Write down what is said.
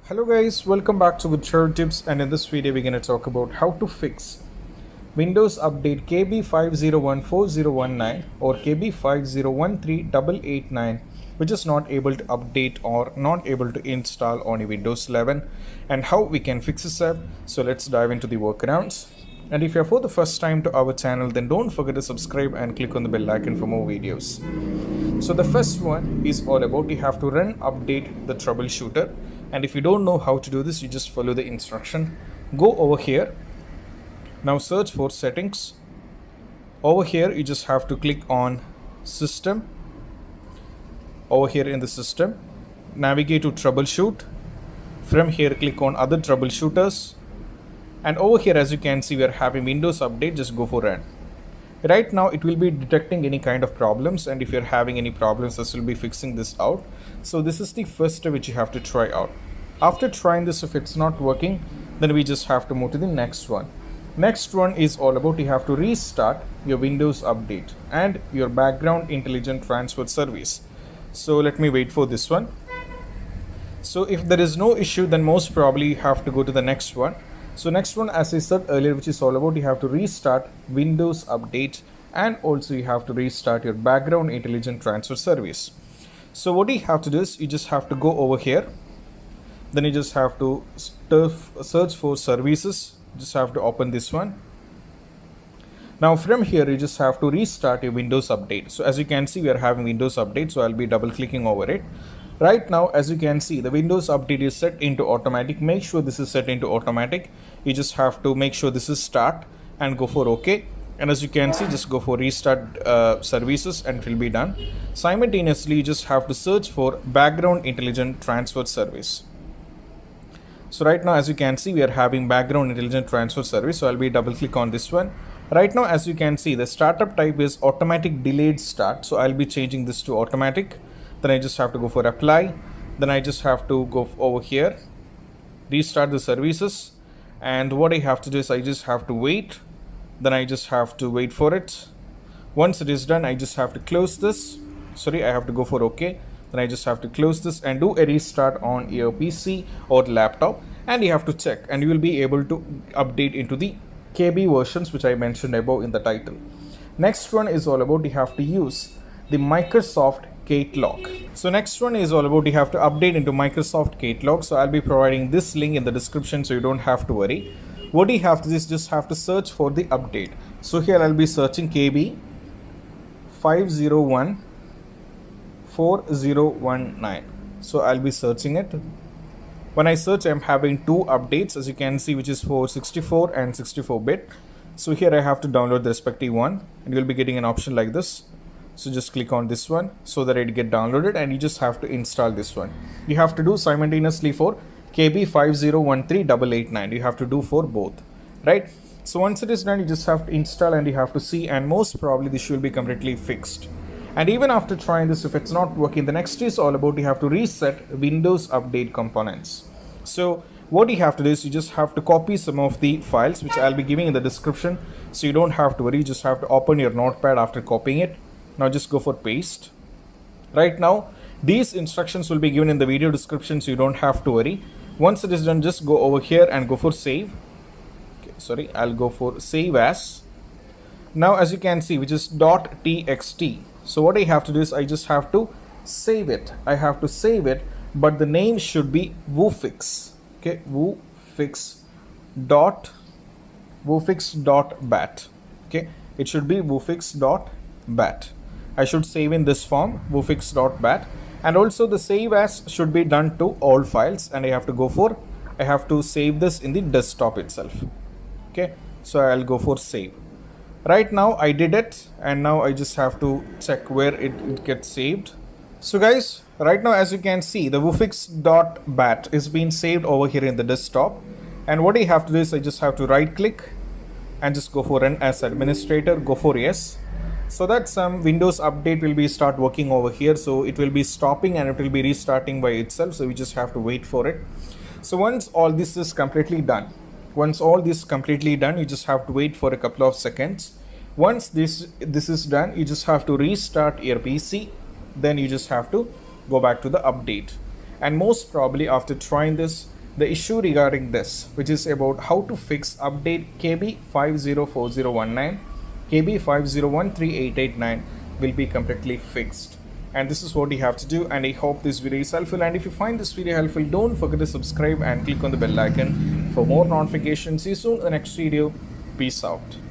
Hello guys, welcome back to Good Share Tips, and in this video we're going to talk about how to fix Windows Update KB5014019 or KB5013889 which is not able to update or not able to install on a Windows 11, and how we can fix this up. So let's dive into the workarounds. And if you're for the first time to our channel, then don't forget to subscribe and click on the bell icon for more videos. So the first one is all about you have to run update the troubleshooter. And if you don't know how to do this, you just follow the instruction. Go over here. Now search for settings. Over here, you just have to click on system. Over here in the system, navigate to troubleshoot. From here, click on other troubleshooters. And over here, as you can see, we are having Windows Update. Just go for run. Right now, it will be detecting any kind of problems. And if you're having any problems, this will be fixing this out. So this is the first step which you have to try out. After trying this, if it's not working, then we just have to move to the next one. Next one is all about you have to restart your Windows Update and your background intelligent transfer service. So let me wait for this one. So if there is no issue, then most probably you have to go to the next one. So next one, as I said earlier, which is all about you have to restart Windows Update, and also you have to restart your background intelligent transfer service. So what you have to do is you just have to go over here. Then you just have to search for services. Just have to open this one. Now from here, you just have to restart your Windows Update. So as you can see, we are having Windows Update. So I'll be double clicking over it. Right now, as you can see, the Windows Update is set into automatic. Make sure this is set into automatic. You just have to make sure this is start and go for OK. And as you can see, just go for restart services and it will be done. Simultaneously, you just have to search for background intelligent transfer service. So right now, as you can see, we are having background intelligent transfer service. So I'll be double click on this one. Right now, as you can see, the startup type is automatic delayed start. So I'll be changing this to automatic. Then I just have to go for apply. Then I just have to go over here, restart the services. And what I have to do is I just have to wait. Then I just have to wait for it. Once it is done, I just have to close this. Sorry, I have to go for OK. Then I just have to close this and do a restart on your PC or laptop. And you have to check, and you will be able to update into the KB versions which I mentioned above in the title. Next one is all about you have to use the Microsoft Catalog. So next one is all about you have to update into Microsoft Catalog. So I'll be providing this link in the description so you don't have to worry. What you have to do is just have to search for the update. So here I'll be searching KB5014019. So I'll be searching it. When I search, I'm having two updates, as you can see, which is for 64 and 64-bit. So here I have to download the respective one, and you'll be getting an option like this. So just click on this one so that it get downloaded, and you just have to install this one. You have to do simultaneously for KB5013889. You have to do for both, right? So once it is done, you just have to install and you have to see, and most probably this will be completely fixed. And even after trying this, if it's not working, the next is all about you have to reset Windows Update components. So what you have to do is you just have to copy some of the files which I'll be giving in the description. So you don't have to worry, you just have to open your notepad after copying it. Now just go for paste. Right now, these instructions will be given in the video description, so you don't have to worry. Once it is done, just go over here and go for save. Okay, sorry, I'll go for save as. Now as you can see, which is .txt. So what I have to do is I just have to save it. I have to save it, but the name should be wufix. Okay, wufix.bat. Okay, it should be wufix.bat. I should save in this form, wufix.bat. And also the save as should be done to all files, and I have to save this in the desktop itself. Okay, so I'll go for save. Right now I did it, and now I just have to check where it gets saved. So guys, right now as you can see, the wufix.bat is being saved over here in the desktop. And what I have to do is I just have to right click and just go for run as administrator, go for yes. So that some Windows Update will be start working over here. So it will be stopping and it will be restarting by itself. So we just have to wait for it. So once all this is completely done, you just have to wait for a couple of seconds. Once this is done, you just have to restart your PC. Then you just have to go back to the update. And most probably after trying this, the issue regarding this, which is about how to fix update KB5040119, KB5013889 will be completely fixed. And this is what you have to do, and I hope this video is helpful. And if you find this video helpful, don't forget to subscribe and click on the bell icon for more notifications. See you soon in the next video. Peace out.